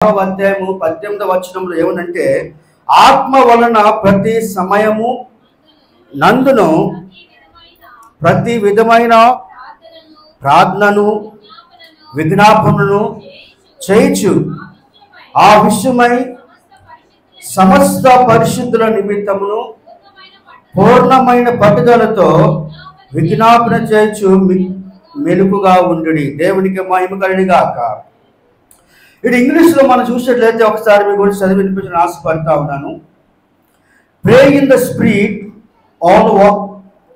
అధ్యాయము 18వ వచనంలో ఏమనంటే, ఆత్మ వలన ప్రతి సమయము నందును ప్రతి విధమైన ప్రార్థనను విజ్ఞాపనను చేయించు ఆ విషయమై సమస్త పరిశుద్ధుల నిమిత్తమును పూర్ణమైన పట్టుదలతో విజ్ఞాపన చేయించు మెలుకుగా ఉండుడి. దేవునికి మహిమ కలుగుగాక. ఇది ఇంగ్లీష్లో మనం చూసినట్లయితే ఒకసారి మీ గురించి చదివి వినిపించిన ఆశపడతా ఉన్నాను. Pray in the spirit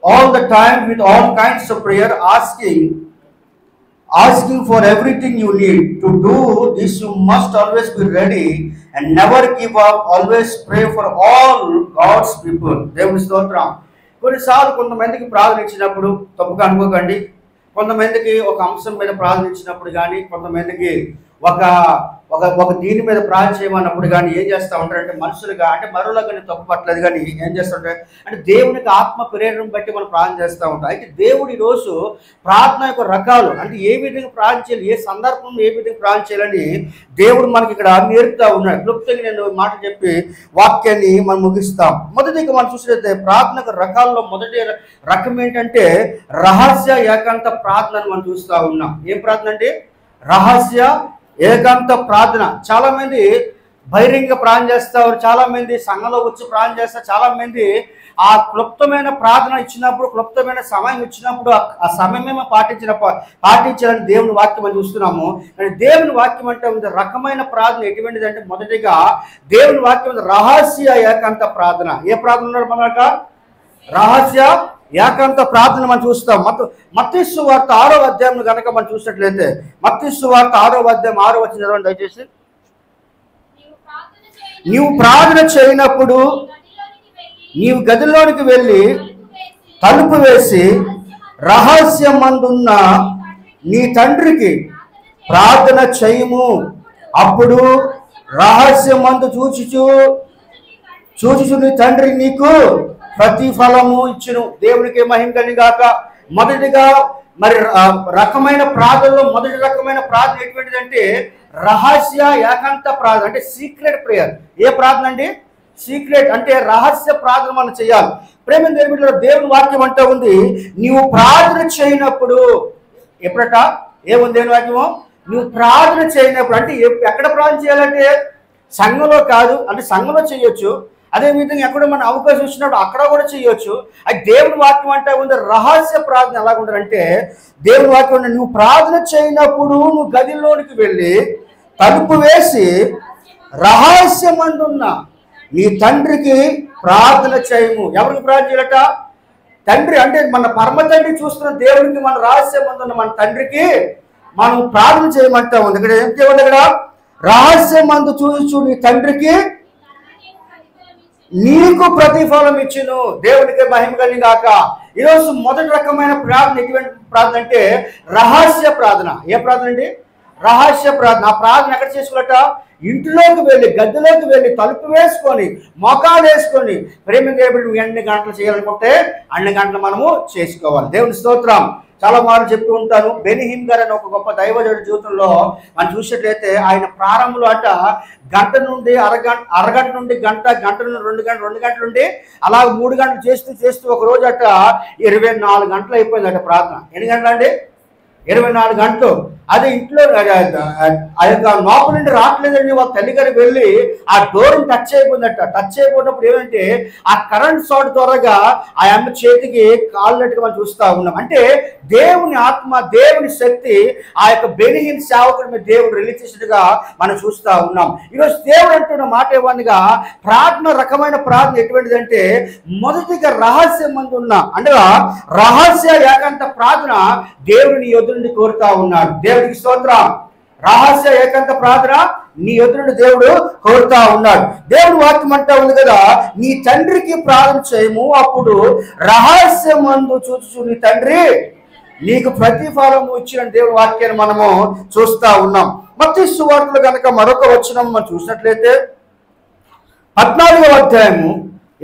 all the time with all kinds of prayer, asking for everything you need. To do this you must always be ready and never give up. Always pray for all God's people. దేవుని స్తోత్రం. కొన్నిసార్లు కొంతమందికి ప్రార్థన ఇచ్చినప్పుడు తప్పుగా అనుకోకండి, కొంతమందికి ఒక అంశం మీద ప్రార్థన ఇచ్చినప్పుడు కానీ, కొంతమందికి ఒక దీని మీద ప్రార్థన చేయమన్నప్పుడు కానీ ఏం చేస్తూ ఉంటారంటే, మనుషులుగా అంటే మరోలా కానీ తప్పు పట్టలేదు కానీ ఏం చేస్తుంటారు అంటే దేవునికి ఆత్మ ప్రేరణ బట్టి మనం ప్రార్థన చేస్తూ ఉంటాం. అయితే దేవుడు ఈరోజు ప్రార్థన యొక్క రకాలు అంటే ఏ విధంగా ప్రార్థన చేయాలి, ఏ సందర్భంలో ఏ విధంగా ప్రార్థన చేయాలని దేవుడు మనకి ఇక్కడ నేర్పుతా ఉన్నాడు. క్లుప్తంగా నేను మాట చెప్పి వాక్యాన్ని మనం ముగిస్తాం. మొదటిగా మనం చూసినట్లయితే ప్రార్థన రకాల్లో మొదటి రకం ఏంటంటే రహస్య ఏకాంత ప్రార్థన మనం చూస్తూ ఉన్నాం. ఏం ప్రార్థన అంటే రహస్య ఏకాంత ప్రార్థన. చాలా మంది బహిరంగ ప్రార్థన చేస్తారు, చాలా మంది సంఘంలో వచ్చి ప్రార్థన చేస్తారు, చాలా మంది ఆ క్లుప్తమైన ప్రార్థన ఇచ్చినప్పుడు, క్లుప్తమైన సమయం ఇచ్చినప్పుడు ఆ సమయమే పాటించాలని దేవుని వాక్యం అని చూస్తున్నాము. కానీ దేవుని వాక్యం అంటే ఉంది రకమైన ప్రార్థన ఎటువంటిది అంటే, మొదటిగా దేవుని వాక్యం రహస్య ఏకాంత ప్రార్థన. ఏ ప్రార్థన ఉన్నాడు మనక? రహస్య ఏకాంత ప్రార్థన మనం చూస్తాం. మత్తయి సువార్త 6వ అధ్యాయం కనుక మనం చూసినట్లయితే, మత్తయి సువార్త 6వ అధ్యాయం 6వ వచనం చదవండి దయచేసి. నీవు ప్రార్థన చేయనప్పుడు నీవు గదిలోనికి వెళ్ళి తలుపు వేసి రహస్యమందున్న నీ తండ్రికి ప్రార్థన చేయము. అప్పుడు రహస్యమందు చూచుచు నీ తండ్రి నీకు ప్రతిఫలము ఇచ్చును. దేవునికి మహిమ కలుగుగాక. మొదటిగా మరి రకమైన ప్రార్థనలో మొదటి రకమైన ప్రార్థన ఎటువంటిదంటే రహస్య ఏకాంత ప్రార్థన, అంటే సీక్రెట్ ప్రేయర్. ఏ ప్రార్థన అండి? సీక్రెట్ అంటే రహస్య ప్రార్థన మనం చేయాలి. ప్రేమ దేవుని వాక్యం అంటే ఉంది, నీవు ప్రార్థన చేయనప్పుడు ఎప్పుడట ఏముంది దేవుని వాక్యము? నువ్వు ప్రార్థన చేయనప్పుడు అంటే ఎక్కడ ప్రార్థన చేయాలంటే సంఘంలో కాదు, అంటే సంఘంలో చేయొచ్చు, అదేవిధంగా ఎక్కడ మన అవకాశం ఇచ్చినప్పుడు అక్కడ కూడా చేయొచ్చు. అది దేవుని వాక్యం అంటే ఉంది రహస్య ప్రార్థన. ఎలాగుంటారంటే దేవుని వాక్యం అంటే నువ్వు ప్రార్థన చేయనప్పుడు నువ్వు గదిలోనికి వెళ్ళి తలుపు వేసి రహస్యమందున్న నీ తండ్రికి ప్రార్థన చేయము. ఎవరికి ప్రార్థన చేయాలట? తండ్రి అంటే మన పరమ తండ్రి చూస్తున్న దేవుడికి మన రహస్యమందున్న మన తండ్రికి మనం ప్రార్థన చేయమంటా ఉంది. ఇక్కడ ఏం చేయాలి? ఇక్కడ రహస్యమందు చూచు నీ తండ్రికి నీకు ప్రతిఫలం ఇచ్చును. దేవునికి మహిమ కలుగుగాక. ఈరోజు మొదటి రకమైన ప్రార్థన ఎటువంటి ప్రార్థన అంటే రహస్య ప్రార్థన. ఏ ప్రార్థన అండి? రహస్య ప్రార్థన. ఆ ప్రార్థన ఎక్కడ చేసుకోవాలట? ఇంట్లోకి వెళ్ళి గదిలోకి వెళ్ళి తలుపు వేసుకొని మోకాలు వేసుకొని ప్రేమ దేవుడు ఎన్ని గంటలు చేయాలనుకుంటే అన్ని గంటలు మనము చేసుకోవాలి. దేవుని స్తోత్రం. చాలా మార్లు చెప్తూ ఉంటాను. బెనిహిన్ గారు అని ఒక గొప్ప దైవజనుడి జీవితంలో మనం చూసినట్లయితే ఆయన ప్రారంభంలో అట గంట నుండి అరగంట నుండి గంట నుండి 2 గంటలు 2 గంటల నుండి అలా 3 గంటలు చేస్తూ ఒక రోజు అట 24 గంటలు అయిపోయింది అట ప్రార్థన. ఎన్ని గంటలు అండి? 24 గంటలు. అదే ఇంట్లో ఆ యొక్క లోపల నుండి రావట్లేదని వాళ్ళ తల్లిగారు వెళ్ళి ఆ డోర్ని టచ్ అయిపోయిందట. టచ్ అయిపోయినప్పుడు ఏమంటే ఆ కరెంట్ షాట్ త్వరగా ఆ అమ్మ చేతికి కాలినట్టుగా మనం చూస్తూ ఉన్నాం. అంటే దేవుని ఆత్మ, దేవుని శక్తి ఆ యొక్క బెనిహిన్ సేవకుడి మీద దేవుడు రిలీజ్ చేసినట్టుగా మనం చూస్తూ ఉన్నాం. ఈరోజు దేవుడు అంటున్న మాట ఏమనగా ప్రార్థన రకమైన ప్రార్థన ఎటువంటిదంటే మొదటిగా రహస్యం మందు ఉన్న అంటే రహస్య ఏకాంత ప్రార్థన దేవుడిని ఎదురు నుండి కోరుతా ఉన్నాడు. దేవుడికి స్తోత్రం. రహస్య ఏకాంత ప్రార్థన నీ ఎదురుని దేవుడు కోరుతా ఉన్నాడు. దేవుడు వాక్యం అంటా ఉంది కదా, నీ తండ్రికి ప్రార్థన చేయము, అప్పుడు రహస్యమందు చూచు నీ తండ్రి నీకు ప్రతిఫలము ఇచ్చిన దేవుడి వాక్యాన్ని మనము చూస్తా ఉన్నాం. మత్తయి సువార్తలో కనుక మరొక వచనం మనం చూసినట్లయితే 14వ అధ్యాయము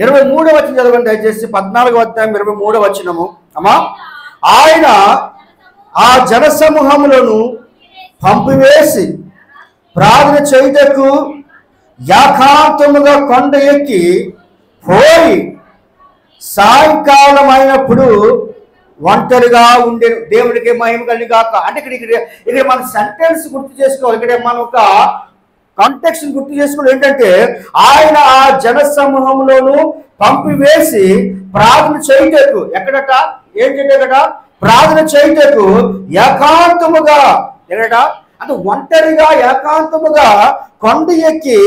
23వ వచనం చదవండి దయచేసి. 14వ అధ్యాయం 23వ వచనము. అమ్మా, ఆయన ఆ జనసమూహములను పంపివేసి ప్రార్థన చేయుటకు ఏకాంతముగా కొండ ఎక్కి పోయి సాయంకాలం అయినప్పుడు ఒంటరిగా ఉండే దేవుడికి మహిమ కలిగాక. అంటే ఇక్కడ మన సెంటెన్స్ గుర్తు చేసుకోవాలి. ఇక్కడ మనం ఒక కాంటెక్స్ట్ గుర్తు చేసుకోవడం ఏంటంటే, ఆయన ఆ జన సమూహంలోనూ పంపివేసి ప్రార్థన చేయుటకు ఎక్కడట ఏం చేయట ప్రార్థన చేయుటకు ఏకాంతముగా ఎక్కడట అంటే ఒంటరిగా ఏకాంతముగా కొండ ఎక్కి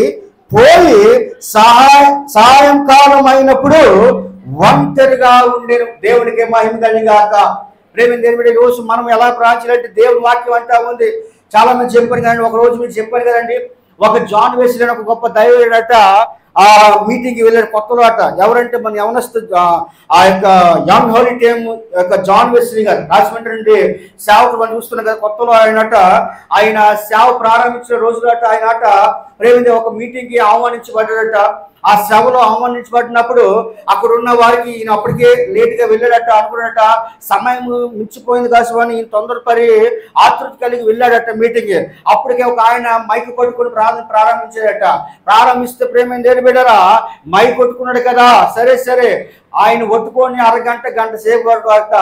పోయి సాయంకాలం అయినప్పుడు ఒంటరిగా ఉండేను. దేవునికి మహిమ కలిగాక. ప్రేమ దేవుడి రోజు మనం ఎలా ప్రార్థించాలంటే దేవుని వాక్యం అంటా ఉంది. చాలా మంది చెప్పారు కానీ ఒక రోజు మీరు చెప్పారు కదండి, ఒక జాన్ వెస్లీ ఒక గొప్ప దైవజనుడట ఆ మీటింగ్కి వెళ్ళాడు కొత్తలో అట. ఎవరంటే మన యవనస్తు ఆ యొక్క యంగ్ హోలీ టైమ్ యొక్క జాన్ వెస్లీ గారు రాజమండ్రి నుండి సేవకు మనం చూస్తున్నాం కదా. కొత్తలో ఆయన సేవ ప్రారంభించిన రోజులట ఆయన ప్రేమించి ఒక మీటింగ్కి ఆహ్వానించబడ్డాడట. ఆ సభలో ఆహ్వానించబడినప్పుడు అక్కడ ఉన్న వారికి ఈయన అప్పటికే లేట్గా వెళ్ళాడట. అనుకున్నట సమయం మించిపోయింది కాసమని ఈయన తొందరపడి ఆతృత కలిగి వెళ్ళాడట మీటింగ్. అప్పటికే ఒక ఆయన మైక్ కొట్టుకుని ప్రారంభించాడట. ప్రారంభిస్తే ప్రేమ దేని బిడ్డరా మైక్ కొట్టుకున్నాడు కదా, సరే ఆయన ఒట్టుకొని గంట సేపు వరకు అట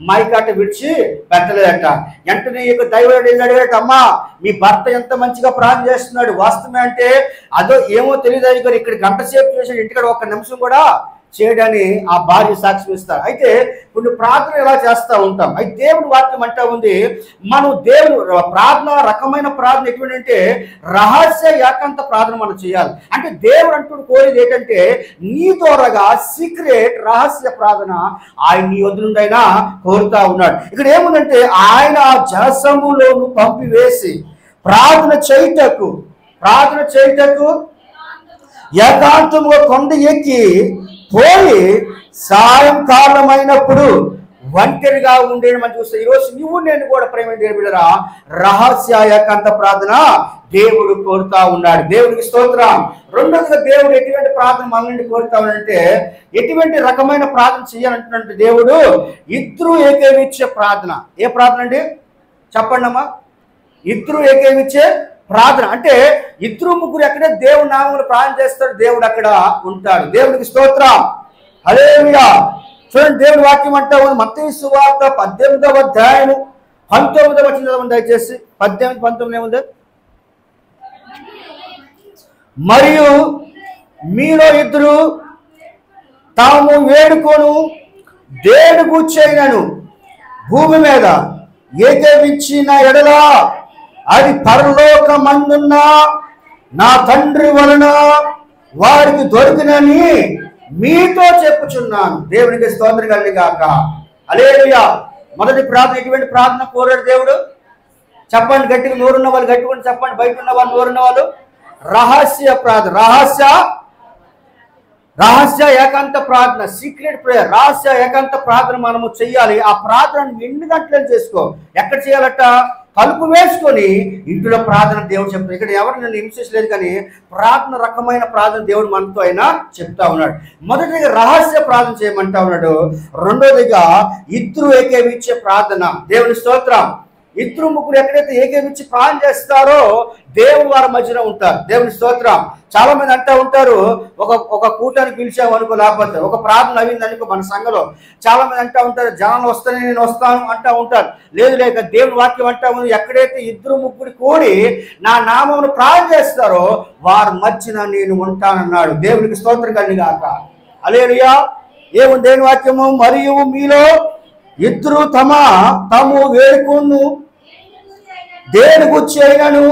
మైక్ అట్ట విడిచి పెట్టలేదట. వెంటనే ఈ దైవజనుడు ఏం అడిగాడట, అమ్మా మీ భర్త ఎంత మంచిగా ప్రార్థన చేస్తున్నాడు, వాస్తవమే అంటే అదో ఏమో తెలియదు, ఇక్కడ గంట సేపు చేసాడు, ఇంటికాడ ఒక్క నిమిషం కూడా చేయడాన్ని ఆ భార్య సాక్ష్యం ఇస్తారు. అయితే కొన్ని ప్రార్థన ఎలా చేస్తూ ఉంటాం. అయితే దేవుడు వాక్యం అంటా ఉంది, మనం దేవుడు ప్రార్థన రకమైన ప్రార్థన ఎటువంటి అంటే రహస్య ఏకాంత ప్రార్థన మనం చేయాలి. అంటే దేవుడు అంటూ కోరేది ఏంటంటే నీ ద్వారాగా సీక్రెట్ రహస్య ప్రార్థన ఆయన నీ వద్ద నుండి అయినా కోరుతా ఉన్నాడు. ఇక్కడ ఏముందంటే ఆయన ఆ జనసమూహంలోను పంపివేసి ప్రార్థన చేయుటకు ఏకాంతముగా కొండ ఎక్కి పోయి సాయంకాలం అయినప్పుడు ఒంటరిగా ఉండేది మనం చూస్తే ఈరోజు నువ్వు నేను కూడా ప్రేమ దేవుడరా రహస్య ఏకాంత ప్రార్థన దేవుడు కోరుతా ఉన్నాడు. దేవుడికి స్తోత్రం. రెండోదిగా దేవుడు ఎటువంటి ప్రార్థన మన నుండి కోరుతా ఉన్నాడంటే ఎటువంటి రకమైన ప్రార్థన చేయాలంటున్నట్టు దేవుడు ఇద్దరు ఏకీవించే ప్రార్థన. ఏ ప్రార్థన అండి చెప్పండి అమ్మా? ఇద్దరు ఏకీవించే ప్రార్థన అంటే ఇద్దరు ముగ్గురు ఎక్కడే దేవుడి నామములు ప్రార్థన చేస్తాడు, దేవుడు అక్కడ ఉంటాడు. దేవుడికి స్తోత్రం. హల్లెలూయా. చూడండి దేవుడి వాక్యం అంటా ఉంది మత్తయి సువార్త 18వ అధ్యాయం 19వ వచనం దయచేసి 18-19 ఏముంది? మరియు మీలో ఇద్దరు తాము వేడుకొను దేని గూర్చైనను భూమి మీద ఏకీవించిన ఎడల అది పరలోకమందున్న నా తండ్రి వలన వారికి దొరికినని మీతో చెప్పుచున్నాను. దేవునికి స్తోత్రం కలుగుగాక. హల్లెలూయా. మొదటి ప్రార్థన ఎటువంటి ప్రార్థన కోరాడు దేవుడు? చెప్పండి గట్టిగా, నోరున్న వాళ్ళు గట్టిగా చెప్పండి, బయట ఉన్న వాళ్ళు నోరున్న వాళ్ళు. రహస్య ప్రార్థన, రహస్య ఏకాంత ప్రార్థన, సీక్రెట్ ప్రేయర్, రహస్య ఏకాంత ప్రార్థన మనము చెయ్యాలి. ఆ ప్రార్థన 8 గంటలు చేసుకో. ఎక్కడ చేయాలట? తలుపు వేసుకొని ఇంట్లో ప్రార్థన దేవుడు చెప్తాడు. ఇక్కడ ఎవరు నన్ను హింసించలేదు కానీ ప్రార్థన రకమైన ప్రార్థన దేవుడు మనతో అయినా చెప్తా ఉన్నాడు. మొదటిగా రహస్య ప్రార్థన చేయమంటా ఉన్నాడు. రెండోదిగా ఇద్దరు ఏకీవించే ప్రార్థన. దేవుని స్తోత్రం. ఇద్దరు ముగ్గురు ఎక్కడైతే ఏకీవించి ప్రార్థన చేస్తారో దేవుడు వారి మధ్యలో ఉంటారు. దేవుని స్తోత్రం. చాలా మంది అంటూ ఉంటారు, ఒక కూటానికి పిలిచాము అనుకో, లేకపోతే ఒక ప్రార్థన అయింది అనుకో మన సంఘంలో, చాలా మంది అంటూ ఉంటారు జనాలు వస్తానే నేను వస్తాను అంటూ ఉంటారు. లేదు దేవుని వాక్యం అంటా ఉంది ఎక్కడైతే ఇద్దరు ముగ్గురు కూడి నా నామమును ప్రార్థన చేస్తారో వారి మధ్యన నేను ఉంటానన్నాడు. దేవునికి స్తోత్రం కలుగుగాక. హల్లెలూయా. ఏముంది దేవుని వాక్యము? మరియు మీలో ఇద్దరు తాము వేడుకొను దేని గురించి అయినను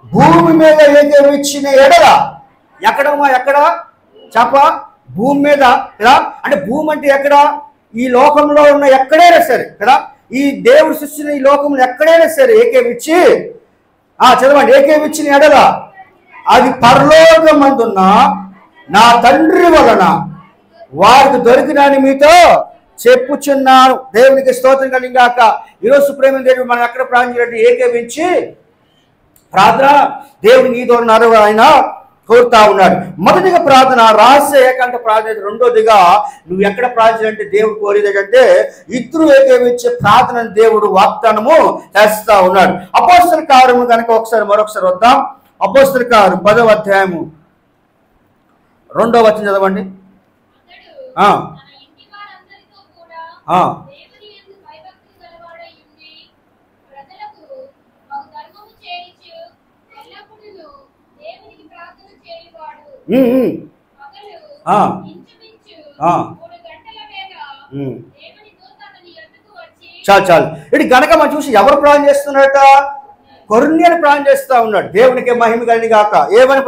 భూమి మీద ఏకీవించిన ఎడల ఎక్కడ చెప్ప భూమి మీద కదా. అంటే భూమి అంటే ఎక్కడ? ఈ లోకంలో ఉన్న ఎక్కడైనా సరే కదా, ఈ దేవుడు సృష్టించిన ఈ లోకంలో ఎక్కడైనా సరే ఏకీవించి చదవండి, ఏకీవించిన ఎడల అది పరలోకమందున్న నా తండ్రి వలన వారికి దొరికినని మీతో చెప్పుచున్నాను. దేవునికి స్తోత్రం కలుగుగాక. ఈరోజు ప్రేమ దేవుడు మనం ఎక్కడ ప్రార్థన ఏకీవించి ప్రార్థన దేవుడు నీ ద్వారా ఆయన కోరుతా ఉన్నాడు. మొదటిగా ప్రార్థన రహస్య ఏకాంత ప్రార్థన. రెండోదిగా నువ్వు ఎక్కడ ప్రార్థన అంటే దేవుడు కోరేది ఏంటంటే ఇద్దరు ఏకీవించే ప్రార్థన దేవుడు వాగ్దానము చేస్తా ఉన్నాడు. అపోస్తల కార్యము కనుక మరొకసారి వద్దాం. అపోస్తల కార్యం 10వ అధ్యాయము 2వ వచనం చదవండి. చాలు ఇటు గనక మనం చూసి ఎవరు ప్రార్థన చేస్తున్నారట? కొర్నేలు ప్రార్థన చేస్తా ఉన్నాడు. దేవునికి మహిమ కలిగి గాక. ఏమని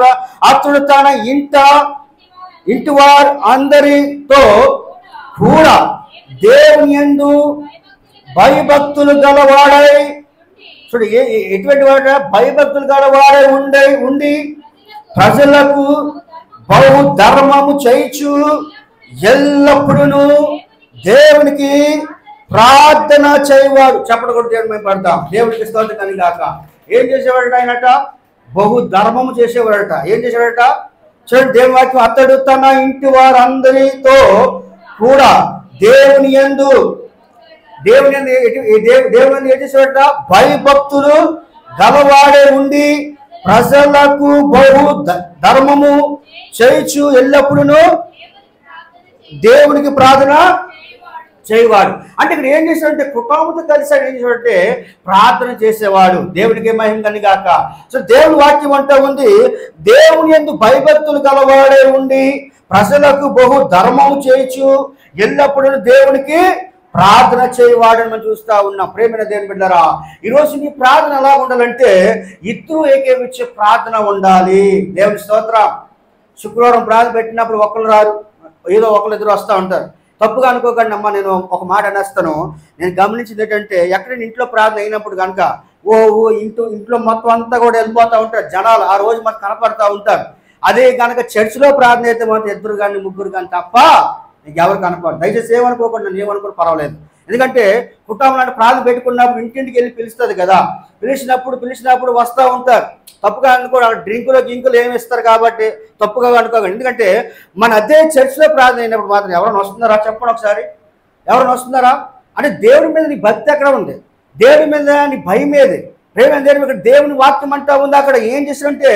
అతడు తన ఇంటి వారు అందరితో కూడా దేవుని యందు భయభక్తులు గలవాడై, చూడు ఎటువంటి వాడ? భయభక్తులు గలవాడై ఉండి ప్రజలకు బహు ధర్మము చేయించు ఎల్లప్పుడూ దేవునికి ప్రార్థన చేయవాడు. చెప్పడం కూడా దేవుడు మేము పడతాం. దేవునికి స్తోత్రం కలిగి గాక. ఏం చేసేవాడట ఆయనట? బహు ధర్మము చేసేవాడట. ఏం చేసేవాడట? చూడండి దేవుని వాక్యం, అతడు తన ఇంటి వారందరితో కూడా దేవుని యందు ఏం చేసేవాడట? భయభక్తులు గలవాడే ఉండి ప్రజలకు బహు ధర్మము చేయించు ఎల్లప్పుడూ దేవునికి ప్రార్థన చేయవాడు. అంటే ఇక్కడ ఏం చేశాడంటే కుటుంబంతో కలిసి ఏం చేశాడంటే ప్రార్థన చేసేవాడు. దేవునికి మహిమ కలిగి గాక. సో దేవుని వాక్యం అంటూ ఉంది, దేవుని యందు భయభక్తులు గలవాడే ఉండి ప్రజలకు బహు ధర్మము చేయించు ఎల్లప్పుడూ దేవునికి ప్రార్థన చేయవాడని మనం చూస్తా ఉన్నాం. ప్రేమైన దేవుని బిడ్డలారా, ఈరోజు నీ ప్రార్థన ఎలా ఉండాలంటే ఇద్దరు ఏకీవించే ప్రార్థన ఉండాలి. దేవుని స్తోత్రం. శుక్రవారం ప్రార్థన పెట్టినప్పుడు ఒకళ్ళు రారు, ఏదో ఒకళ్ళు ఇద్దరు వస్తూ ఉంటారు. తప్పుగా అనుకోకండి అమ్మ, నేను ఒక మాట అనేస్తాను. నేను గమనించింది ఏంటంటే ఎక్కడైనా ఇంట్లో ప్రార్థన అయినప్పుడు కనుక ఇంట్లో మొత్తం అంతా కూడా వెళ్ళిపోతూ ఉంటారు జనాలు. ఆ రోజు మనకు కనపడతా ఉంటారు. అదే కనుక చర్చిలో ప్రార్థన అయితే మాత్రం ఇద్దరు కానీ ముగ్గురు కానీ తప్ప ఎవరు కనపడదు. దయచేసి ఏమనుకోకుండా నేను ఏమనుకోని పర్వాలేదు. ఎందుకంటే కుటుంబంలో ప్రార్థన పెట్టుకున్నప్పుడు ఇంటింటికి వెళ్ళి పిలుస్తుంది కదా. పిలిచినప్పుడు వస్తూ ఉంటారు. తప్పుగా అనుకోడు, డ్రింకులు ఏమి ఇస్తారు కాబట్టి తప్పుగా అనుకోకండి. ఎందుకంటే మన అదే చర్చిలో ప్రార్థన అయినప్పుడు మాత్రం ఎవరైనా వస్తున్నారా? చెప్పండి ఒకసారి. ఎవరైనా వస్తున్నారా? అంటే దేవుడి మీద నీ భక్తి ఎక్కడ ఉంది? దేవుడి మీద నీ భయం ఏది? ప్రేమ ఇక్కడ దేవుని వాక్యం అంటా ఉంది. అక్కడ ఏం చేశారంటే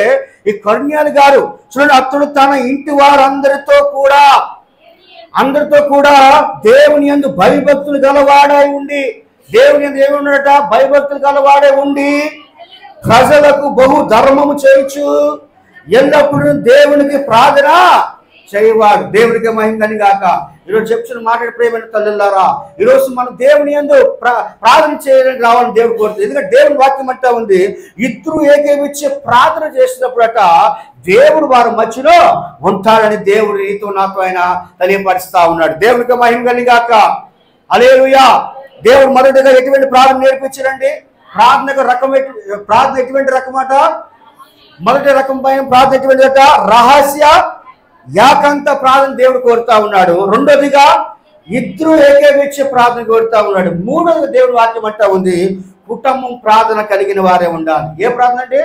ఈ కొర్నేలు గారు చూడండి, అతడు తన ఇంటి వారందరితో కూడా దేవుని యందు భయభక్తులు గలవాడై ఉండి, దేవుని యందు ఏమి ఉన్నాడట? భయభక్తులు గలవాడై ఉండి ప్రజలకు బహు ధర్మము చేయించు ఎల్లప్పుడూ దేవునికి ప్రార్థన చేయవాడు. దేవునికి మహిమ కలిగి గాక. ఈరోజు చెప్తున్న మాట్లాడే ప్రేమైన తల్లిలారా, ఈరోజు మనం దేవుని యందు ప్రార్థన చేయడానికి రావాలని దేవుడు కోరుతుంది. ఎందుకంటే దేవుని వాక్యం అంటా ఉంది, ఇద్దరు ఏకీవించి ప్రార్థన చేసినప్పుడట దేవుడు వారి మధ్యలో ఉంటాడని దేవుడు నీతో నాతో ఆయన తెలియపరుస్తా ఉన్నాడు. దేవునికి మహిమ కలిగి గాక. హల్లెలూయా. దేవుడు మొదటిగా ఎటువంటి ప్రార్థన నేర్పించారండి? ప్రార్థన ఎటువంటి రకమట? మొదటి రకం పైన ప్రార్థన ఎటువంటిదట? రహస్య ఏకాంత ప్రార్థన దేవుడు కోరుతా ఉన్నాడు. రెండోదిగా ఇద్దరు ఏకీవించే ప్రార్థన కోరుతా ఉన్నాడు. మూడోదిగా దేవుడు వాక్యం అంటా ఉంది, కుటుంబం ప్రార్థన కలిగిన వారే ఉండాలి. ఏ ప్రార్థన అంటే?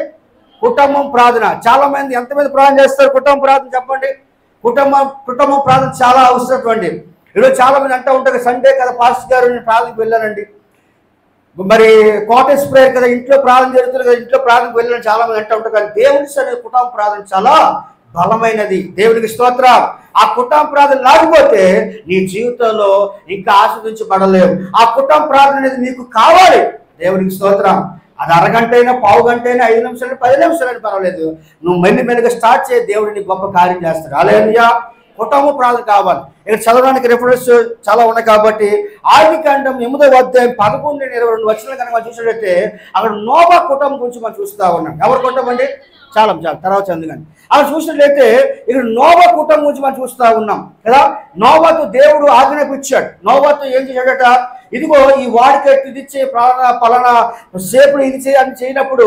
కుటుంబం ప్రార్థన. చాలా మంది ఎంతమంది ప్రార్థన చేస్తారు? కుటుంబ ప్రార్థన చెప్పండి. కుటుంబం ప్రార్థన చాలా అవసరం అండి. ఈరోజు చాలా మంది అంటూ ఉంటారు, సండే కదా పాస్టర్ గారు నేను ప్రార్థనకు వెళ్ళానండి, మరి కాటేజ్ ప్రేయర్ కదా ఇంట్లో ప్రార్థన జరుగుతుంది కదా ఇంట్లో ప్రార్థనకు వెళ్ళాలని చాలా మంది అంటూ ఉంటారు. కానీ దేవుని సన్నిధిలో కుటుంబ ప్రార్థన చాలా బలమైనది. దేవునికి స్తోత్రం. ఆ కుటుంబ ప్రార్థన లేకపోతే నీ జీవితంలో ఇంకా ఆస్వాదించబడలేవు. ఆ కుటుంబ ప్రార్థన అనేది నీకు కావాలి. దేవునికి స్తోత్రం. అది అరగంట అయినా, పావు గంట అయినా, 5 నిమిషాలు 10 నిమిషాలు పర్వాలేదు. నువ్వు మెల్లిమెల్లిగా స్టార్ట్ చేయి, దేవుడిని గొప్ప కార్యం చేస్తాడు. హల్లెలూయా. కుటుంబ ప్రార్థన కావాలి. ఇక్కడ చదవడానికి రెఫరెన్స్ చాలా ఉన్నాయి కాబట్టి ఆదికాండం 8వ అధ్యాయం 11-22 వచనాలు కనుక మనం చూసినట్లయితే అక్కడ నోవా కుటుంబం గురించి మనం చూస్తూ ఉన్నాం. ఎవరి కుటుంబం అండి? చాలా తర్వాత చదువుగాని అక్కడ చూసినట్లయితే ఇక్కడ నోవా కుటుంబం గురించి మనం చూస్తూ ఉన్నాం కదా. నోవాతో దేవుడు ఆజ్ఞాపించాడు. నోవాతో ఏం చేశాడట? ఇదిగో ఈ వాడికట్టు ఇది చే పలానా సేపుడు ఇది అని చేయనప్పుడు